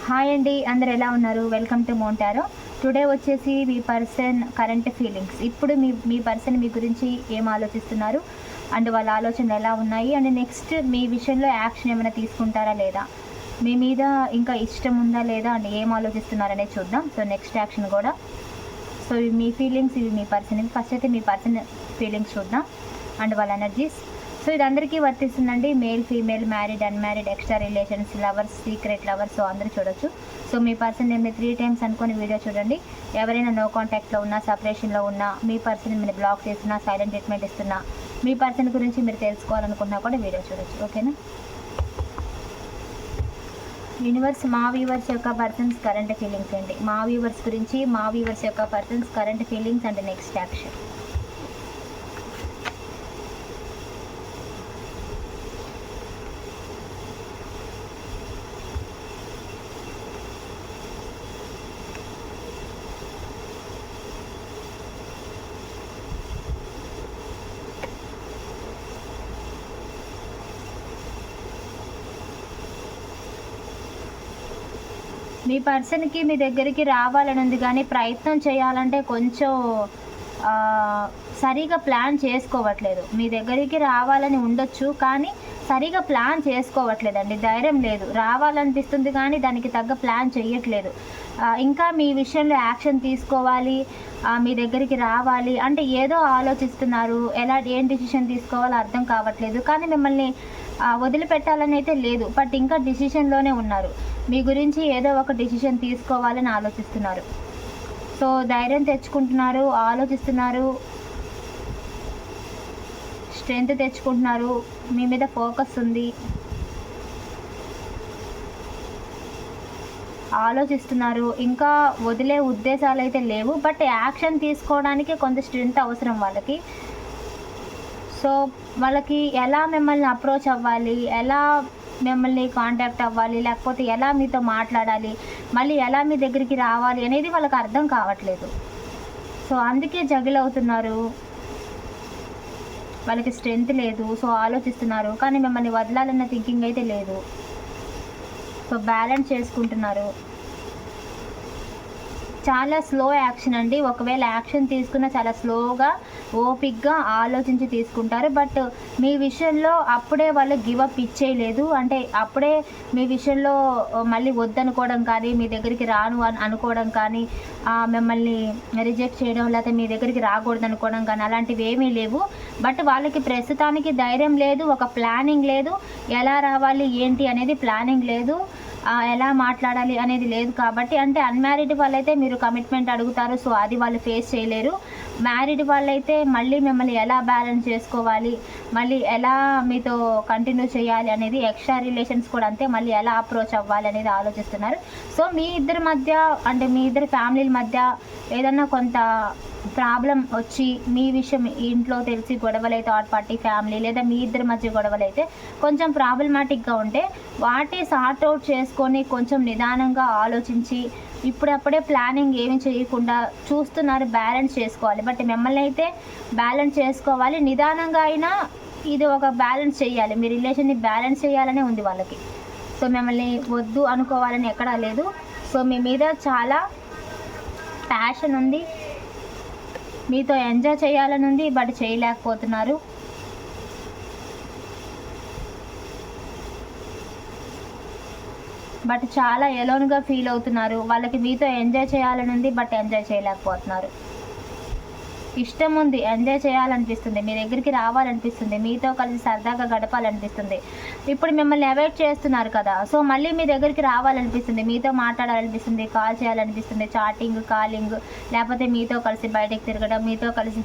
Hi అండి, అందరు ఎలా ఉన్నారు? Welcome to మోంటారో. టుడే వచ్చేసి మీ పర్సన్ కరెంట్ ఫీలింగ్స్. ఇప్పుడు మీ పర్సన్ మీ గురించి ఏం ఆలోచిస్తున్నారు అండ్ వాళ్ళ ఆలోచనలు ఎలా ఉన్నాయి అండ్ నెక్స్ట్ మీ విషయంలో యాక్షన్ ఏమైనా తీసుకుంటారా లేదా, మీ మీద ఇంకా ఇష్టం ఉందా లేదా అండ్ ఏం ఆలోచిస్తున్నారనేది చూద్దాం. సో నెక్స్ట్ యాక్షన్ కూడా. సో ఇవి మీ ఫీలింగ్స్, ఇవి మీ పర్సన్. ఫస్ట్ అయితే మీ పర్సన్ ఫీలింగ్స్ చూద్దాం అండ్ వాళ్ళ ఎనర్జీస్. సో ఇది అందరికీ వర్తిస్తుందండి. Male, female, married, unmarried, extra relations, lovers, secret lovers, so అందరూ చూడొచ్చు. సో మీ పర్సన్ నేమ్ని 3 times అనుకొని వీడియో చూడండి. ఎవరైనా నో కాంటాక్ట్లో ఉన్నా, సపరేషన్లో ఉన్నా, మీ పర్సన్ మీరు బ్లాక్ చేస్తున్నా, సైలెంట్ ట్రీట్మెంట్ ఇస్తున్నా, మీ పర్సన్ గురించి మీరు తెలుసుకోవాలనుకున్నా కూడా వీడియో చూడొచ్చు. ఓకేనా? యూనివర్స్, మా వ్యూవర్స్ యొక్క పర్సన్స్ కరెంట్ ఫీలింగ్స్ ఏంటి, మా వ్యూవర్స్ గురించి, మా వ్యూవర్స్ యొక్క persons current feelings and next action. మీ పర్సన్కి మీ దగ్గరికి రావాలని ఉంది, కానీ ప్రయత్నం చేయాలంటే కొంచెం సరిగా ప్లాన్ చేసుకోవట్లేదు. మీ దగ్గరికి రావాలని ఉండొచ్చు, కానీ సరిగా ప్లాన్ చేసుకోవట్లేదండి. ధైర్యం లేదు. రావాలనిపిస్తుంది కానీ దానికి తగ్గ ప్లాన్ చేయట్లేదు. ఇంకా మీ విషయంలో యాక్షన్ తీసుకోవాలి, మీ దగ్గరికి రావాలి అంటే ఏదో ఆలోచిస్తున్నారు. ఏం డిసిషన్ తీసుకోవాలో అర్థం కావట్లేదు. కానీ మిమ్మల్ని వదిలిపెట్టాలని అయితే లేదు, బట్ ఇంకా డిసిషన్లోనే ఉన్నారు. మీ గురించి ఏదో ఒక డిసిషన్ తీసుకోవాలని ఆలోచిస్తున్నారు. సో ధైర్యం తెచ్చుకుంటున్నారు, ఆలోచిస్తున్నారు, స్ట్రెంగ్త్ తెచ్చుకుంటున్నారు, మీ మీద ఫోకస్ ఉంది, ఆలోచిస్తున్నారు. ఇంకా వదిలే ఉద్దేశాలు అయితే లేవు, బట్ యాక్షన్ తీసుకోవడానికి కొంత స్ట్రెంగ్త్ అవసరం వాళ్ళకి. సో వాళ్ళకి ఎలా మిమ్మల్ని అప్రోచ్ అవ్వాలి, ఎలా మిమ్మల్ని కాంటాక్ట్ అవ్వాలి, లేకపోతే ఎలా మీతో మాట్లాడాలి, మళ్ళీ ఎలా మీ దగ్గరికి రావాలి అనేది వాళ్ళకి అర్థం కావట్లేదు. సో అందుకే జగిల్ అవుతున్నారు. వాళ్ళకి స్ట్రెంగ్త్ లేదు, సో ఆలోచిస్తున్నారు, కానీ మిమ్మల్ని వదలాలన్న థింకింగ్ అయితే లేదు. సో బ్యాలెన్స్ చేసుకుంటున్నారు. చాలా స్లో యాక్షన్ అండి. ఒకవేళ యాక్షన్ తీసుకున్న చాలా స్లోగా, ఓపిక్గా ఆలోచించి తీసుకుంటారు. బట్ మీ విషయంలో అప్పుడే వాళ్ళు గివప్ ఇచ్చేయలేదు. అంటే అప్పుడే మీ విషయంలో మళ్ళీ వద్దనుకోవడం కానీ, మీ దగ్గరికి రాను అని అనుకోవడం కానీ, మిమ్మల్ని రిజెక్ట్ చేయడం, లేకపోతే మీ దగ్గరికి రాకూడదు అనుకోవడం కానీ అలాంటివి ఏమీ లేవు. బట్ వాళ్ళకి ప్రస్తుతానికి ధైర్యం లేదు, ఒక ప్లానింగ్ లేదు, ఎలా రావాలి ఏంటి అనేది ప్లానింగ్ లేదు, ఎలా మాట్లాడాలి అనేది లేదు. కాబట్టి అంటే అన్మ్యారీడ్ వాళ్ళైతే మీరు కమిట్మెంట్ అడుగుతారు, సో అది వాళ్ళు ఫేస్ చేయలేరు. మ్యారీడ్ వాళ్ళైతే మళ్ళీ మిమ్మల్ని ఎలా బ్యాలెన్స్ చేసుకోవాలి, మళ్ళీ ఎలా మీతో కంటిన్యూ చేయాలి అనేది, ఎక్స్ట్రా రిలేషన్స్ కూడా అంతే, మళ్ళీ ఎలా అప్రోచ్ అవ్వాలి అనేది ఆలోచిస్తున్నారు. సో మీ ఇద్దరి మధ్య అంటే మీ ఇద్దరి ఫ్యామిలీల మధ్య ఏదన్నా కొంత ప్రాబ్లం వచ్చి, మీ విషయం ఇంట్లో తెలిసి గొడవలు అయితే, థర్డ్ పార్టీ ఫ్యామిలీ లేదా మీ ఇద్దరి మధ్య గొడవలు అయితే కొంచెం ప్రాబ్లమాటిక్గా ఉంటే వాటి సార్ట్ అవుట్ చేసుకొని కొంచెం నిదానంగా ఆలోచించి, ఇప్పుడప్పుడే ప్లానింగ్ ఏమి చేయకుండా చూస్తున్నారు, బ్యాలెన్స్ చేసుకోవాలి. బట్ మిమ్మల్ని అయితే బ్యాలెన్స్ చేసుకోవాలి, నిదానంగా అయినా ఇది ఒక బ్యాలెన్స్ చేయాలి. మీ రిలేషన్ని బ్యాలెన్స్ చేయాలనే ఉంది వాళ్ళకి. సో మిమ్మల్ని వద్దు అనుకోవాలని ఎక్కడా లేదు. సో మీ మీద చాలా ప్యాషన్ ఉంది, మీతో ఎంజాయ్ చేయాలని ఉంది, బట్ చేయలేకపోతున్నారు. బట్ చాలా ఎలోన్గా ఫీల్ అవుతున్నారు. వాళ్ళకి మీతో ఎంజాయ్ చేయాలని ఉంది, బట్ ఎంజాయ్ చేయలేకపోతున్నారు. ఇష్టం ఉంది, ఎంజాయ్ చేయాలనిపిస్తుంది, మీ దగ్గరికి రావాలనిపిస్తుంది, మీతో కలిసి సరదాగా గడపాలనిపిస్తుంది. ఇప్పుడు మిమ్మల్ని అవాయిడ్ చేస్తున్నారు కదా, సో మళ్ళీ మీ దగ్గరికి రావాలనిపిస్తుంది, మీతో మాట్లాడాలనిపిస్తుంది, కాల్ చేయాలనిపిస్తుంది, చాటింగ్, కాలింగ్, లేకపోతే మీతో కలిసి బయటకు తిరగడం, మీతో కలిసి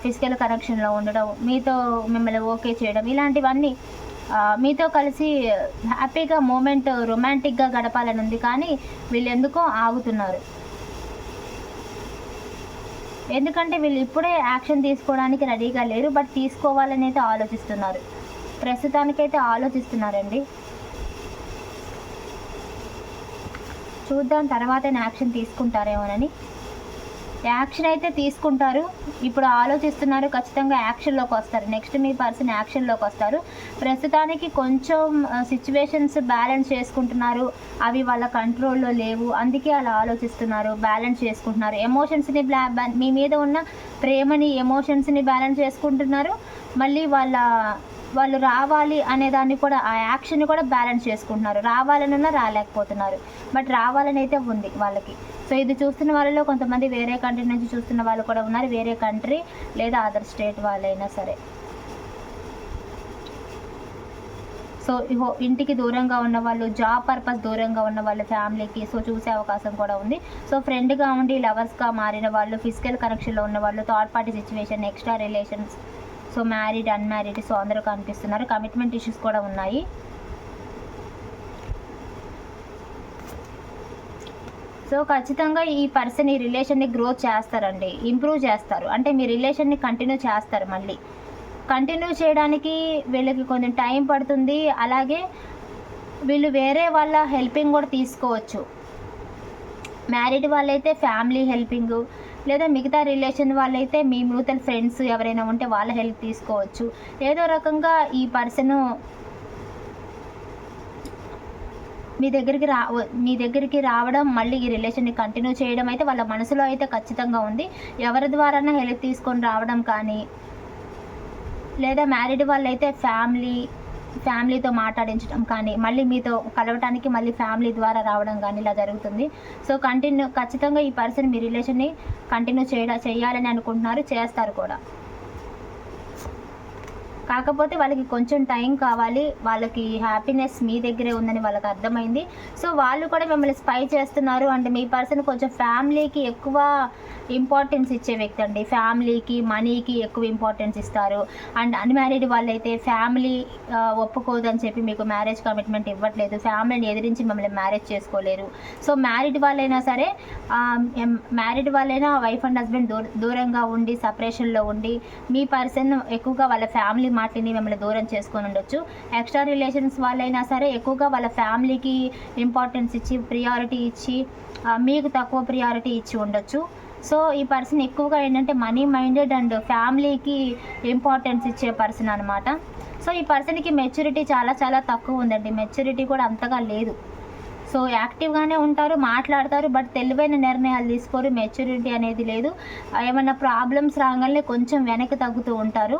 ఫిజికల్ కనెక్షన్లో ఉండడం, మీతో మిమ్మల్ని ఓకే చేయడం, ఇలాంటివన్నీ మీతో కలిసి హ్యాపీగా మూమెంట్ రొమాంటిక్గా గడపాలని ఉంది. కానీ వీళ్ళు ఎందుకో ఆగుతున్నారు. ఎందుకంటే వీళ్ళు ఇప్పుడే యాక్షన్ తీసుకోవడానికి రెడీగా లేరు, బట్ తీసుకోవాలని అయితే ఆలోచిస్తున్నారు. ప్రస్తుతానికైతే ఆలోచిస్తున్నారండి. చూద్దాం తర్వాత యాక్షన్ తీసుకుంటారేమోనని. యాక్షన్ అయితే తీసుకుంటారు. ఇప్పుడు ఆలోచిస్తున్నారు, ఖచ్చితంగా యాక్షన్లోకి వస్తారు. నెక్స్ట్ మీ పర్సన్ యాక్షన్లోకి వస్తారు. ప్రస్తుతానికి కొంచెం సిచ్యువేషన్స్ బ్యాలెన్స్ చేసుకుంటున్నారు, అవి వాళ్ళ కంట్రోల్లో లేవు, అందుకే అలా ఆలోచిస్తున్నారు, బ్యాలెన్స్ చేసుకుంటున్నారు. ఎమోషన్స్ని మీ మీద ఉన్న ప్రేమని, ఎమోషన్స్ని బ్యాలెన్స్ చేసుకుంటున్నారు. మళ్ళీ వాళ్ళు రావాలి అనే దాన్ని కూడా, ఆ యాక్షన్ని కూడా బ్యాలెన్స్ చేసుకుంటున్నారు. రావాలనున్నా రాలేకపోతున్నారు, బట్ రావాలని అయితే ఉంది వాళ్ళకి. సో ఇది చూస్తున్న వాళ్ళలో కొంతమంది వేరే కంట్రీ నుంచి చూస్తున్న వాళ్ళు కూడా ఉన్నారు, వేరే కంట్రీ లేదా అదర్ స్టేట్ వాళ్ళైనా సరే. సో ఇంటికి దూరంగా ఉన్న వాళ్ళు, జాబ్ పర్పస్ దూరంగా ఉన్న వాళ్ళు ఫ్యామిలీకి సో చూసే అవకాశం కూడా ఉంది. సో ఫ్రెండ్గా ఉండి లవర్స్గా మారిన వాళ్ళు, ఫిజికల్ కనెక్షన్లో ఉన్న వాళ్ళు, third party situation, extra relations, so married, unmarried, so అందరూ కనిపిస్తున్నారు. కమిట్మెంట్ ఇష్యూస్ కూడా ఉన్నాయి. సో ఖచ్చితంగా ఈ పర్సన్ ఈ రిలేషన్ని గ్రోత్ చేస్తారండి, ఇంప్రూవ్ చేస్తారు. అంటే మీ రిలేషన్ని కంటిన్యూ చేస్తారు. మళ్ళీ కంటిన్యూ చేయడానికి వీళ్ళకి కొంచెం టైం పడుతుంది. అలాగే వీళ్ళు వేరే వాళ్ళ హెల్పింగ్ కూడా తీసుకోవచ్చు. మ్యారీడ్ వాళ్ళైతే ఫ్యామిలీ హెల్పింగ్, లేదా మిగతా రిలేషన్ వాళ్ళైతే మీ మ్యూచువల్ ఫ్రెండ్స్ ఎవరైనా ఉంటే వాళ్ళ హెల్ప్ తీసుకోవచ్చు. ఏదో రకంగా ఈ పర్సను మీ దగ్గరికి రావడం, మళ్ళీ ఈ రిలేషన్ని కంటిన్యూ చేయడం అయితే వాళ్ళ మనసులో అయితే ఖచ్చితంగా ఉంది. ఎవరి ద్వారానా హెల్ప్ తీసుకొని రావడం కానీ, లేదా మ్యారీడ్ వాళ్ళైతే ఫ్యామిలీతో మాట్లాడించడం కానీ, మళ్ళీ మీతో కలవటానికి మళ్ళీ ఫ్యామిలీ ద్వారా రావడం కానీ ఇలా జరుగుతుంది. సో ఖచ్చితంగా ఈ పర్సన్ మీ రిలేషన్ని కంటిన్యూ చేయాలని అనుకుంటున్నారు, చేస్తారు కూడా. కాకపోతే వాళ్ళకి కొంచెం టైం కావాలి. వాళ్ళకి హ్యాపీనెస్ మీ దగ్గరే ఉందని వాళ్ళకి అర్థమైంది. సో వాళ్ళు కూడా మిమ్మల్ని స్పై చేస్తున్నారు. అండ్ మీ పర్సన్ కొంచెం ఫ్యామిలీకి ఎక్కువ ఇంపార్టెన్స్ ఇచ్చే వ్యక్తి అండి. ఫ్యామిలీకి, మనీకి ఎక్కువ ఇంపార్టెన్స్ ఇస్తారు. అండ్ అన్మ్యారీడ్ వాళ్ళైతే ఫ్యామిలీ ఒప్పుకోదని చెప్పి మీకు మ్యారేజ్ కమిట్మెంట్ ఇవ్వట్లేదు, ఫ్యామిలీని ఎదిరించి మిమ్మల్ని మ్యారేజ్ చేసుకోలేరు. సో మ్యారీడ్ వాళ్ళైనా వైఫ్ అండ్ హస్బెండ్ దూరంగా ఉండి, సపరేషన్లో ఉండి, మీ పర్సన్ ఎక్కువగా వాళ్ళ ఫ్యామిలీ మాటని మిమ్మల్ని దూరం చేసుకొని ఉండొచ్చు. ఎక్స్ట్రా రిలేషన్స్ వాళ్ళైనా సరే ఎక్కువగా వాళ్ళ ఫ్యామిలీకి ఇంపార్టెన్స్ ఇచ్చి, ప్రియారిటీ ఇచ్చి, మీకు తక్కువ ప్రియారిటీ ఇచ్చి ఉండొచ్చు. సో ఈ పర్సన్ ఎక్కువగా ఏంటంటే మనీ మైండెడ్ అండ్ ఫ్యామిలీకి ఇంపార్టెన్స్ ఇచ్చే పర్సన్ అనమాట. సో ఈ పర్సన్కి మెచ్యూరిటీ చాలా చాలా తక్కువ ఉందండి, మెచ్యూరిటీ కూడా అంతగా లేదు. సో యాక్టివ్గానే ఉంటారు, మాట్లాడతారు, బట్ తెలివైన నిర్ణయాలు తీసుకోరు, మెచ్యూరిటీ అనేది లేదు. ఏమన్నా ప్రాబ్లమ్స్ రాగానే కొంచెం వెనక్కి తగ్గుతూ ఉంటారు.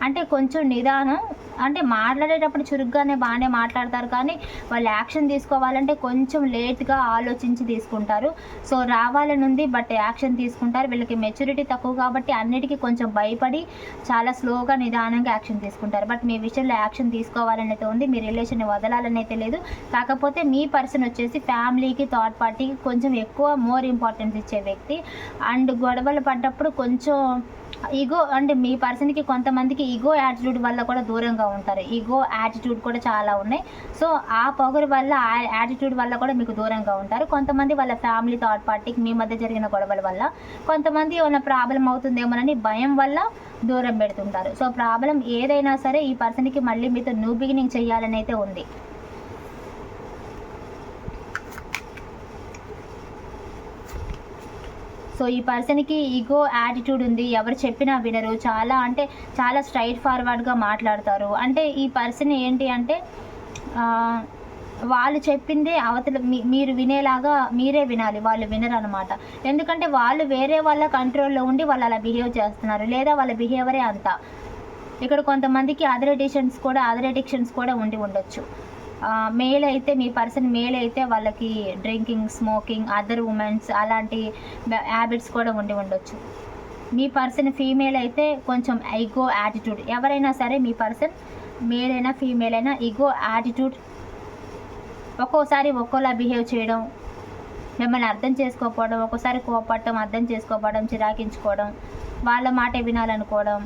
అంటే కొంచెం నిదానం, అంటే మాట్లాడేటప్పుడు చురుగ్గానే బాగానే మాట్లాడతారు, కానీ వాళ్ళు యాక్షన్ తీసుకోవాలంటే కొంచెం లేట్గా ఆలోచించి తీసుకుంటారు. సో రావాలని ఉంది, బట్ యాక్షన్ తీసుకుంటారు. వీళ్ళకి మెచ్యూరిటీ తక్కువ కాబట్టి అన్నిటికీ కొంచెం భయపడి చాలా స్లోగా, నిదానంగా యాక్షన్ తీసుకుంటారు. బట్ మీ విషయంలో యాక్షన్ తీసుకోవాలని అయితే ఉంది, మీ రిలేషన్ని వదలాలని అయితే లేదు. కాకపోతే మీ పర్సన్ వచ్చేసి ఫ్యామిలీకి, థర్డ్ పార్టీకి కొంచెం ఎక్కువ మోర్ ఇంపార్టెన్స్ ఇచ్చే వ్యక్తి. అండ్ గొడవలు పడ్డప్పుడు కొంచెం ఈగో, అంటే మీ పర్సన్కి కొంతమందికి ఈగో యాటిట్యూడ్ వల్ల కూడా దూరంగా ఉంటారు. ఈగో యాటిట్యూడ్ కూడా చాలా ఉన్నాయి. సో ఆ పొగరు వల్ల, ఆ యాటిట్యూడ్ వల్ల కూడా మీకు దూరంగా ఉంటారు. కొంతమంది వాళ్ళ ఫ్యామిలీ, థర్డ్ పార్టీకి మీ మధ్య జరిగిన గొడవల వల్ల, కొంతమంది ఏమైనా ప్రాబ్లం అవుతుందేమోనని భయం వల్ల దూరం పెడుతుంటారు. సో ప్రాబ్లం ఏదైనా సరే ఈ పర్సన్కి మళ్ళీ మీతో న్యూ బిగినింగ్ చేయాలని అయితే ఉంది. సో ఈ పర్సన్కి ఈగో యాటిట్యూడ్ ఉంది, ఎవరు చెప్పినా వినరు, చాలా స్ట్రైట్ ఫార్వర్డ్గా మాట్లాడతారు. అంటే ఈ పర్సన్ ఏంటి అంటే వాళ్ళు చెప్పిందే అవతల మీరు వినేలాగా మీరే వినాలి, వాళ్ళు వినరు అనమాట. ఎందుకంటే వాళ్ళు వేరే వాళ్ళ కంట్రోల్లో ఉండి వాళ్ళు అలా బిహేవ్ చేస్తున్నారు, లేదా వాళ్ళ బిహేవరే అంతా. ఇక్కడ కొంతమందికి అదర్ ఎడిక్షన్స్ కూడా ఉండి ఉండొచ్చు. మేల్ అయితే, మీ పర్సన్ మేల్ అయితే వాళ్ళకి డ్రింకింగ్, స్మోకింగ్, అదర్ ఉమెన్స్ అలాంటి హ్యాబిట్స్ కూడా ఉండి ఉండొచ్చు. మీ పర్సన్ ఫీమేల్ అయితే కొంచెం ఈగో యాటిట్యూడ్. ఎవరైనా సరే మీ పర్సన్ మేల్ అయినా ఫీమేల్ అయినా ఈగో యాటిట్యూడ్, ఒక్కోసారి ఒక్కోలా బిహేవ్ చేయడం, మిమ్మల్ని అర్థం చేసుకోకపోవడం, ఒక్కోసారి కోపడటం, అర్థం చేసుకోకపోవడం, చిరాకించుకోవడం, వాళ్ళ మాటే వినాలనుకోవడం,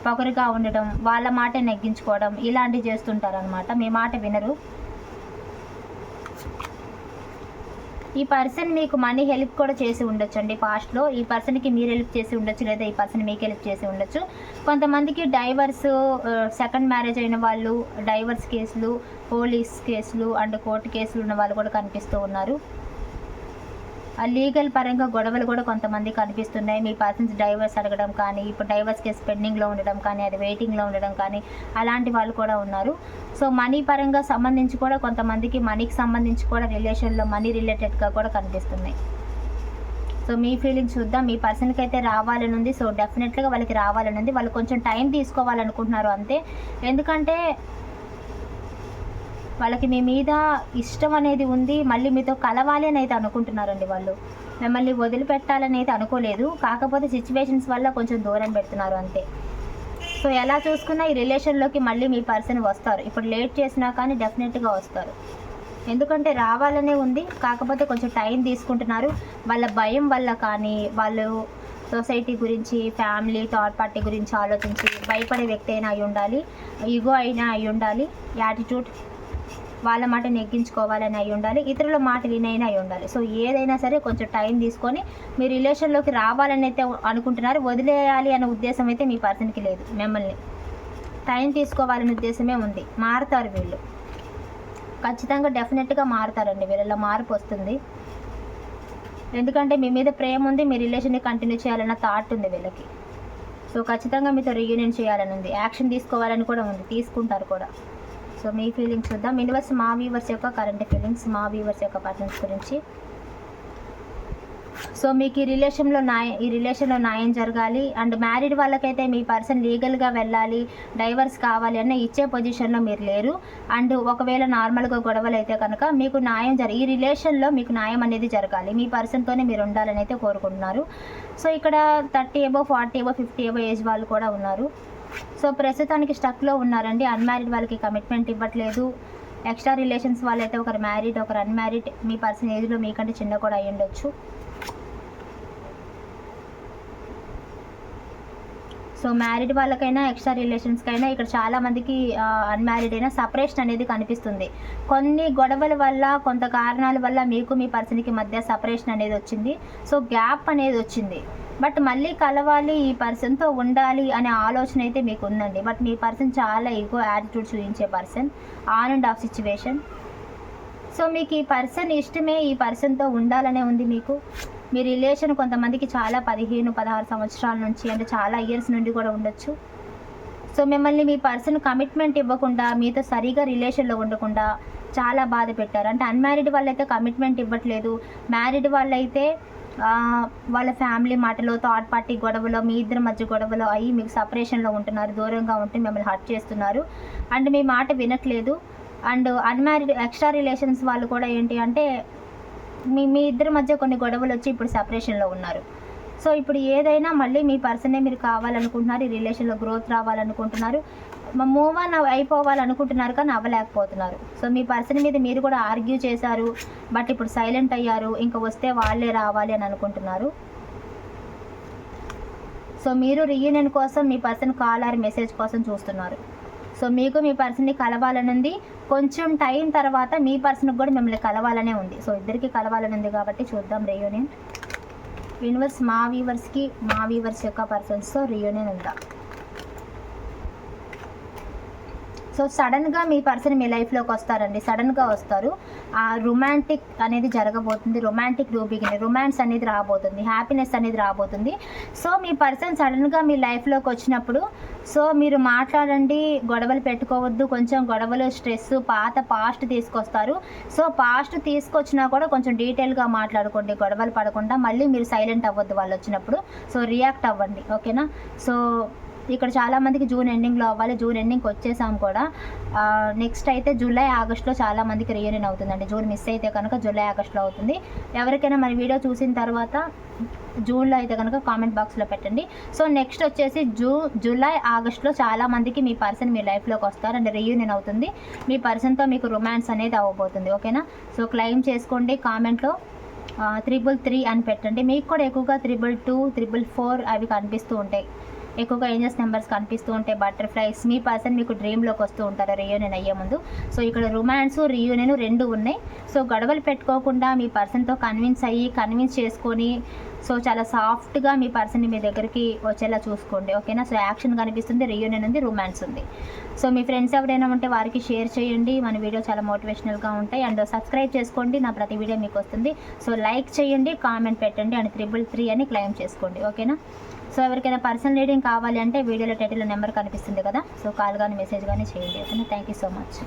పొగరుగా ఉండడం, వాళ్ళ మాటే నెగ్గించుకోవడం, ఇలాంటివి చేస్తుంటారనమాట. మీ మాట వినరు. ఈ పర్సన్ మీకు మనీ హెల్ప్ కూడా చేసి ఉండొచ్చు అండి పాస్ట్లో. ఈ పర్సన్కి మీరు హెల్ప్ చేసి ఉండొచ్చు, లేదా ఈ పర్సన్ మీకు హెల్ప్ చేసి ఉండొచ్చు. కొంతమందికి డైవర్స్, సెకండ్ మ్యారేజ్ అయిన వాళ్ళు, డైవర్స్ కేసులు, పోలీస్ కేసులు అండ్ కోర్టు కేసులు ఉన్న వాళ్ళు కూడా కనిపిస్తూ ఉన్నారు. లీగల్ పరంగా గొడవలు కూడా కొంతమంది కనిపిస్తున్నాయి. మీ పర్సన్స్ డైవర్స్ అడగడం కానీ, ఇప్పుడు డైవర్స్ కేసు పెండింగ్లో ఉండడం కానీ, అది వెయిటింగ్లో ఉండడం కానీ, అలాంటి వాళ్ళు కూడా ఉన్నారు. సో మనీ పరంగా సంబంధించి కూడా కొంతమందికి మనీకి సంబంధించి కూడా రిలేషన్లో మనీ రిలేటెడ్గా కూడా కనిపిస్తున్నాయి. సో మీ ఫీలింగ్స్ చూద్దాం. మీ పర్సన్కి అయితే రావాలని ఉంది. సో డెఫినెట్గా వాళ్ళకి రావాలని ఉంది. వాళ్ళు కొంచెం టైం తీసుకోవాలనుకుంటున్నారు అంతే. ఎందుకంటే వాళ్ళకి మీ మీద ఇష్టం అనేది ఉంది. మళ్ళీ మీతో కలవాలి అని అయితే అనుకుంటున్నారండి. వాళ్ళు మిమ్మల్ని వదిలిపెట్టాలని అయితే అనుకోలేదు. కాకపోతే సిచ్యువేషన్స్ వల్ల కొంచెం దూరం పెడుతున్నారు అంతే. సో ఎలా చూసుకున్నా ఈ రిలేషన్లోకి మళ్ళీ మీ పర్సన్ వస్తారు. ఇప్పుడు లేట్ చేసినా కానీ డెఫినెట్గా వస్తారు. ఎందుకంటే రావాలనే ఉంది. కాకపోతే కొంచెం టైం తీసుకుంటున్నారు. వాళ్ళ భయం వల్ల కానీ, వాళ్ళు సొసైటీ గురించి, ఫ్యామిలీ, థర్డ్ పార్టీ గురించి ఆలోచించి భయపడే వ్యక్తి అయినా అయి ఉండాలి, ఈగో అయినా అయి ఉండాలి, యాటిట్యూడ్ వాళ్ళ మాట నెగ్గించుకోవాలని అయి ఉండాలి, ఇతరుల మాట వినైనా అయి ఉండాలి. సో ఏదైనా సరే కొంచెం టైం తీసుకొని మీ రిలేషన్లోకి రావాలని అయితే అనుకుంటున్నారు. వదిలేయాలి అనే ఉద్దేశం అయితే మీ పర్సన్కి లేదు. మిమ్మల్ని టైం తీసుకోవాలనే ఉద్దేశమే ఉంది. మారుతారు వీళ్ళు, ఖచ్చితంగా డెఫినెట్గా మారుతారండి. వీళ్ళలో మార్పు వస్తుంది. ఎందుకంటే మీ మీద ప్రేమ ఉంది, మీ రిలేషన్ని కంటిన్యూ చేయాలన్న థాట్ ఉంది వీళ్ళకి. సో ఖచ్చితంగా మీతో రీయూనియన్ చేయాలని ఉంది, యాక్షన్ తీసుకోవాలని కూడా ఉంది, తీసుకుంటారు కూడా. సో మీ ఫీలింగ్స్ చూద్దాం. యూనివర్స్ మా వ్యూవర్స్ యొక్క కరెంట్ ఫీలింగ్స్, మా వ్యూవర్స్ యొక్క పర్సన్స్ గురించి. సో మీకు ఈ రిలేషన్లో న్యాయం జరగాలి. అండ్ మ్యారీడ్ వాళ్ళకైతే మీ పర్సన్ లీగల్గా వెళ్ళాలి, డైవర్స్ కావాలి అన్న ఇచ్చే పొజిషన్లో మీరు లేరు. అండ్ ఒకవేళ నార్మల్గా గొడవలు అయితే కనుక మీకు న్యాయం ఈ రిలేషన్లో మీకు న్యాయం అనేది జరగాలి. మీ పర్సన్తోనే మీరు ఉండాలని అయితే కోరుకుంటున్నారు. సో ఇక్కడ 30 above 40 above 50 above ఏజ్ వాళ్ళు కూడా ఉన్నారు. సో ప్రస్తుతానికి స్టక్లో ఉన్నారండి. అన్మ్యారీడ్ వాళ్ళకి కమిట్మెంట్ ఇవ్వట్లేదు. ఎక్స్ట్రా రిలేషన్స్ వాళ్ళైతే ఒకరు మ్యారీడ్, ఒకరు అన్మ్యారీడ్. మీ పర్సన్ ఏజ్లో మీకంటే చిన్న కూడా అయ్యి ఉండొచ్చు. సో మ్యారీడ్ వాళ్ళకైనా, ఎక్స్ట్రా రిలేషన్స్కైనా ఇక్కడ చాలామందికి అన్మ్యారీడ్ అయినా సపరేషన్ అనేది కనిపిస్తుంది. కొన్ని గొడవల వల్ల, కొంత కారణాల వల్ల మీకు మీ పర్సన్కి మధ్య సపరేషన్ అనేది వచ్చింది. సో గ్యాప్ అనేది వచ్చింది. బట్ మళ్ళీ కలవాలి, ఈ పర్సన్తో ఉండాలి అనే ఆలోచన అయితే మీకు ఉందండి. బట్ మీ పర్సన్ చాలా ఈగో యాటిట్యూడ్ చూపించే person, on and of situation. So మీకు ఈ పర్సన్ ఇష్టమే, ఈ పర్సన్తో ఉండాలనే ఉంది మీకు. మీ రిలేషన్ కొంతమందికి చాలా 15-16 సంవత్సరాల నుంచి, అంటే చాలా ఇయర్స్ నుండి కూడా ఉండొచ్చు. సో మిమ్మల్ని మీ పర్సన్ కమిట్మెంట్ ఇవ్వకుండా, మీతో సరిగా రిలేషన్లో ఉండకుండా చాలా బాధ పెట్టారు. అంటే అన్మ్యారీడ్ వాళ్ళైతే కమిట్మెంట్ ఇవ్వట్లేదు. మ్యారీడ్ వాళ్ళైతే వాళ్ళ ఫ్యామిలీ మాటలో, థర్డ్ పార్టీ గొడవలో, మీ ఇద్దరి మధ్య గొడవలో అయ్యి మీకు సపరేషన్లో ఉంటున్నారు, దూరంగా ఉంటే మిమ్మల్ని హర్ట్ చేస్తున్నారు అండ్ మీ మాట వినట్లేదు. అండ్ అన్మ్యారీడ్ ఎక్స్ట్రా రిలేషన్స్ వాళ్ళు కూడా ఏంటి అంటే మీ ఇద్దరి మధ్య కొన్ని గొడవలు వచ్చి ఇప్పుడు సపరేషన్లో ఉన్నారు. సో ఇప్పుడు ఏదైనా మళ్ళీ మీ పర్సనే మీరు కావాలనుకుంటున్నారు, ఈ రిలేషన్లో గ్రోత్ రావాలనుకుంటున్నారు, మూవ్ ఆన్ అయిపోవాలనుకుంటున్నారు, కానీ అవ్వలేకపోతున్నారు. సో మీ పర్సన్ మీద మీరు కూడా ఆర్గ్యూ చేశారు, బట్ ఇప్పుడు సైలెంట్ అయ్యారు. ఇంకా వస్తే వాళ్ళే రావాలి అని అనుకుంటున్నారు. సో మీరు రీయూనియన్ కోసం మీ పర్సన్ కాల్ ఆర్ మెసేజ్ కోసం చూస్తున్నారు. సో మీకు మీ పర్సన్ని కలవాలని ఉంది. కొంచెం టైం తర్వాత మీ పర్సన్కి కూడా మిమ్మల్ని కలవాలనే ఉంది. సో ఇద్దరికి కలవాలని ఉంది కాబట్టి చూద్దాం రీయూనియన్. యూనివర్స్ మా వ్యూవర్స్కి, మా వ్యూవర్స్ యొక్క పర్సన్స్తో రీయూనియన్ ఉందా? సో సడన్గా మీ పర్సన్ మీ లైఫ్లోకి వస్తారండి, సడన్గా వస్తారు. ఆ రొమాంటిక్ అనేది జరగబోతుంది, రొమాంటిక్ రొమాన్స్ అనేది రాబోతుంది, హ్యాపీనెస్ అనేది రాబోతుంది. సో మీ పర్సన్ సడన్గా మీ లైఫ్లోకి వచ్చినప్పుడు సో మీరు మాట్లాడండి, గొడవలు పెట్టుకోవద్దు. కొంచెం గొడవలు, స్ట్రెస్, పాస్ట్ తీసుకొస్తారు. సో పాస్ట్ తీసుకొచ్చినా కూడా కొంచెం డీటెయిల్గా మాట్లాడుకోండి, గొడవలు పడకుండా. మళ్ళీ మీరు సైలెంట్ అవ్వద్దు వాళ్ళు వచ్చినప్పుడు. సో రియాక్ట్ అవ్వండి, ఓకేనా? సో ఇక్కడ చాలామందికి జూన్ ఎండింగ్లో అవ్వాలి, జూన్ ఎండింగ్కి వచ్చేసాం కూడా. నెక్స్ట్ అయితే జూలై ఆగస్ట్లో చాలామందికి రీయూనియన్ అవుతుందండి. జూన్ మిస్ అయితే కనుక జూలై ఆగస్ట్లో అవుతుంది. ఎవరికైనా మన వీడియో చూసిన తర్వాత జూన్లో అయితే కనుక కామెంట్ బాక్స్లో పెట్టండి. సో నెక్స్ట్ వచ్చేసి జూలై ఆగస్ట్లో చాలామందికి మీ పర్సన్ మీ లైఫ్లోకి వస్తారు అండ్ రీయూనియన్ అవుతుంది. మీ పర్సన్తో మీకు రొమాన్స్ అనేది అవ్వబోతుంది, ఓకేనా? సో క్లెయిమ్ చేసుకోండి. కామెంట్లో 333 అని పెట్టండి. మీకు కూడా ఎక్కువగా 222, 444 అవి కనిపిస్తూ ఉంటాయి. ఎక్కువగా ఏంజల్స్ నెంబర్స్ కనిపిస్తూ ఉంటాయి, బటర్ఫ్లైస్. మీ పర్సన్ మీకు డ్రీమ్లోకి వస్తూ ఉంటారు రీయూనియన్ అయ్యే ముందు. సో ఇక్కడ రొమాన్స్ రీయూనియన్ రెండు ఉన్నాయి. సో గొడవలు పెట్టుకోకుండా మీ పర్సన్తో కన్విన్స్ చేసుకొని సో చాలా సాఫ్ట్గా మీ పర్సన్ని మీ దగ్గరికి వచ్చేలా చూసుకోండి, ఓకేనా. సో యాక్షన్ కనిపిస్తుంది, రీయూనియన్ ఉంది, రొమాన్స్ ఉంది. సో మీ ఫ్రెండ్స్ ఎవరైనా ఉంటే వారికి షేర్ చేయండి, మన వీడియో చాలా మోటివేషనల్గా ఉంటాయి. అండ్ సబ్స్క్రైబ్ చేసుకోండి, నా ప్రతి వీడియో మీకు వస్తుంది. సో లైక్ చేయండి, కామెంట్ పెట్టండి, అండ్ 333 అని క్లెయిమ్ చేసుకోండి, ఓకేనా. సో ఎవరికైనా పర్సనల్ రీడింగ్ కావాలి అంటే వీడియోలో టైటిల్లో నెంబర్ కనిపిస్తుంది కదా, సో కాల్ కానీ మెసేజ్ కానీ చేయండి, ఓకేనా. Thank you so much.